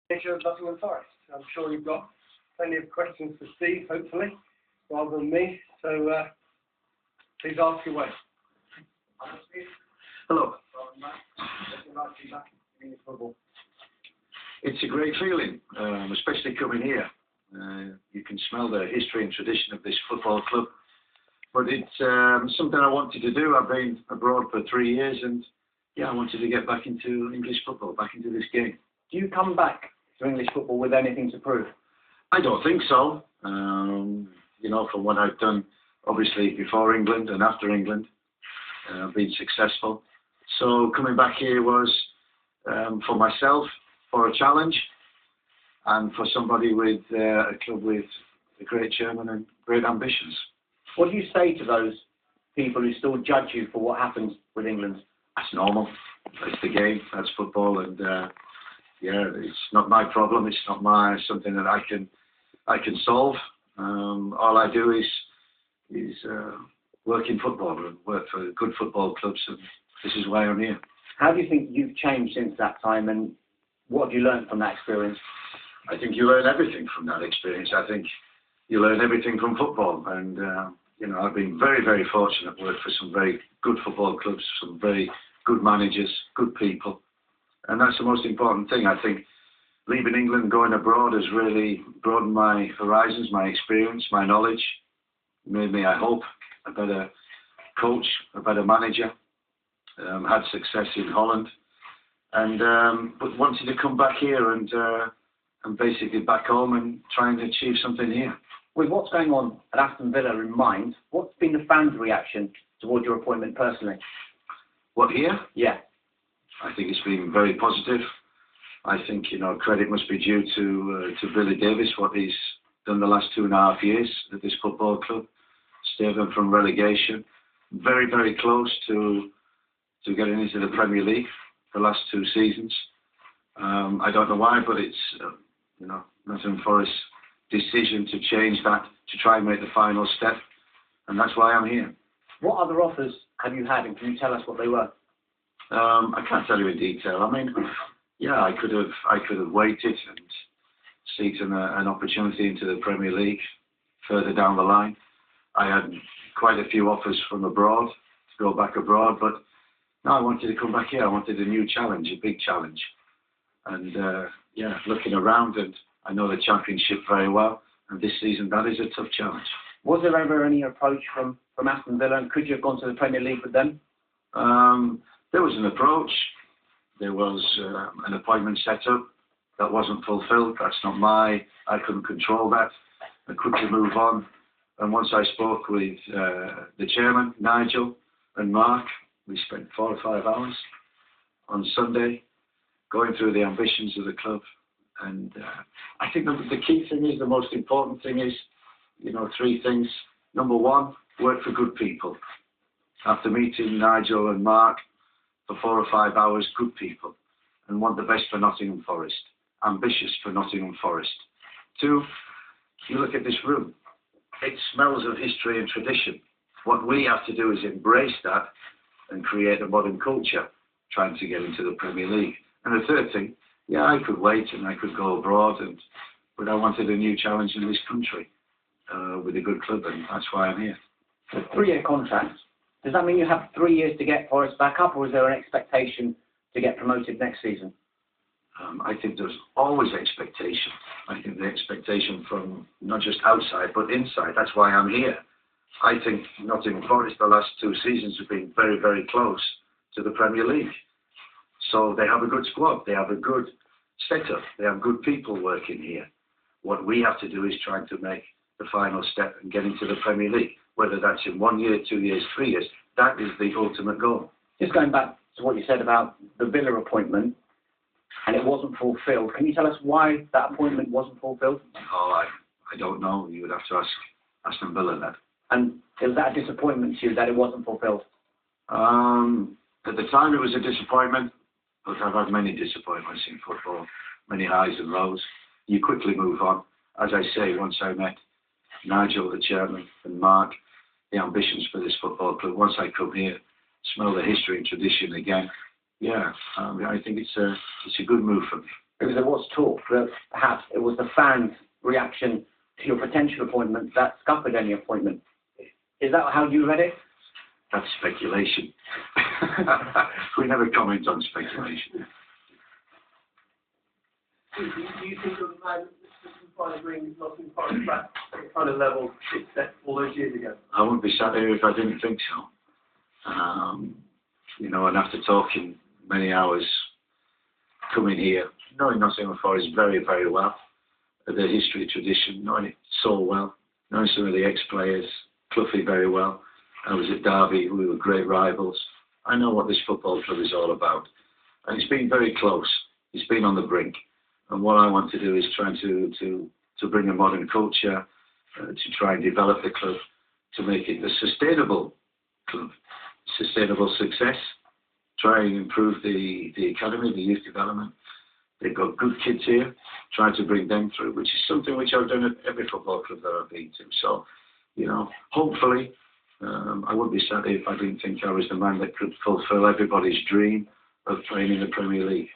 Manager of Nottingham Forest. I'm sure you've got plenty of questions for Steve, hopefully, rather than me. So please ask away. Hello. It's a great feeling, especially coming here. You can smell the history and tradition of this football club. But it's something I wanted to do. I've been abroad for 3 years, and yeah, I wanted to get back into English football, back into this game. Do you come back to English football with anything to prove? I don't think so. You know, from what I've done, obviously before England and after England, been successful. So coming back here was for myself, for a challenge, and for somebody with a club with a great chairman and great ambitions. What do you say to those people who still judge you for what happens with England? That's normal. That's the game. That's football, and yeah, it's not my problem. It's not something that I can solve. All I do is work in football and work for good football clubs, and this is why I'm here. How do you think you've changed since that time, and what have you learned from that experience? I think you learn everything from that experience. I think you learn everything from football, and you know, I've been very, very fortunate to work for some very good football clubs, some very good managers, good people, and that's the most important thing. I think leaving England and going abroad has really broadened my horizons, my experience, my knowledge, made me, I hope, a better coach, a better manager. Had success in Holland, and but wanted to come back here and basically back home and try and achieve something here. With what's going on at Aston Villa in mind, what's been the fans' reaction towards your appointment personally? What, here? Yeah. I think it's been very positive. I think, you know, credit must be due to Billy Davies, what he's done the last 2.5 years at this football club. Saved them from relegation. Very, very close to getting into the Premier League the last 2 seasons. I don't know why, but it's, you know, Nottingham Forest's decision to change that, to try and make the final step, and that's why I'm here. What other offers have you had, and can you tell us what they were? I can't tell you in detail. I mean, yeah, I could have waited and seeked an opportunity into the Premier League further down the line. I had quite a few offers from abroad to go back abroad, but no, I wanted to come back here. I wanted a new challenge, a big challenge, and yeah, looking around, and I know the Championship very well, and this season that is a tough challenge. Was there ever any approach from Aston Villa, and could you have gone to the Premier League with them? There was an approach. There was an appointment set up that wasn't fulfilled. That's not I couldn't control that. I quickly move on. And once I spoke with the chairman, Nigel, and Mark, we spent 4 or 5 hours on Sunday going through the ambitions of the club. And I think the key thing is, the most important thing is, you know, 3 things. Number 1, work for good people. After meeting Nigel and Mark for 4 or 5 hours, good people, and want the best for Nottingham Forest, ambitious for Nottingham Forest. 2, you look at this room. It smells of history and tradition. What we have to do is embrace that and create a modern culture, trying to get into the Premier League. And the 3rd thing, yeah, I could wait and I could go abroad, but I wanted a new challenge in this country with a good club, and that's why I'm here. So 3-year contract. Does that mean you have 3 years to get Forest back up, or is there an expectation to get promoted next season? I think there's always expectation. I think the expectation from not just outside, but inside. That's why I'm here. I think Nottingham Forest, the last 2 seasons, have been very, very close to the Premier League. So they have a good squad. They have a good setup. They have good people working here. What we have to do is try to make the final step and get into the Premier League. Whether that's in 1 year, 2 years, 3 years, that is the ultimate goal. Just going back to what you said about the Villa appointment, and it wasn't fulfilled. Can you tell us why that appointment wasn't fulfilled? Oh, I don't know. You would have to ask Aston Villa that. And was that a disappointment to you that it wasn't fulfilled? At the time, it was a disappointment, but I've had many disappointments in football, many highs and lows. You quickly move on. As I say, once I met Nigel, the chairman, and Mark, the ambitions for this football club, once I come here, smell the history and tradition again, yeah, I think it's a good move for me. Because there was talk that perhaps it was the fans' reaction to your potential appointment that scuppered any appointment. Is that how you read it? That's speculation. We never comment on speculation. Do you think of the man trying to bring Nottingham Forest back to the kind of level it set all those years ago? I wouldn't be sat here if I didn't think so. You know, and after talking many hours, coming here, knowing Nottingham Forest very, very well, their history, tradition, knowing it so well, knowing some of the ex-players, Cloughie very well. I was at Derby, we were great rivals. I know what this football club is all about. And it's been very close. It's been on the brink. And what I want to do is try to bring a modern culture, to try and develop the club, to make it a sustainable club, sustainable success, try and improve the academy, the youth development. They've got good kids here, try to bring them through, which is something which I've done at every football club that I've been to. So, you know, hopefully, I wouldn't be sat here if I didn't think I was the man that could fulfil everybody's dream of playing in the Premier League.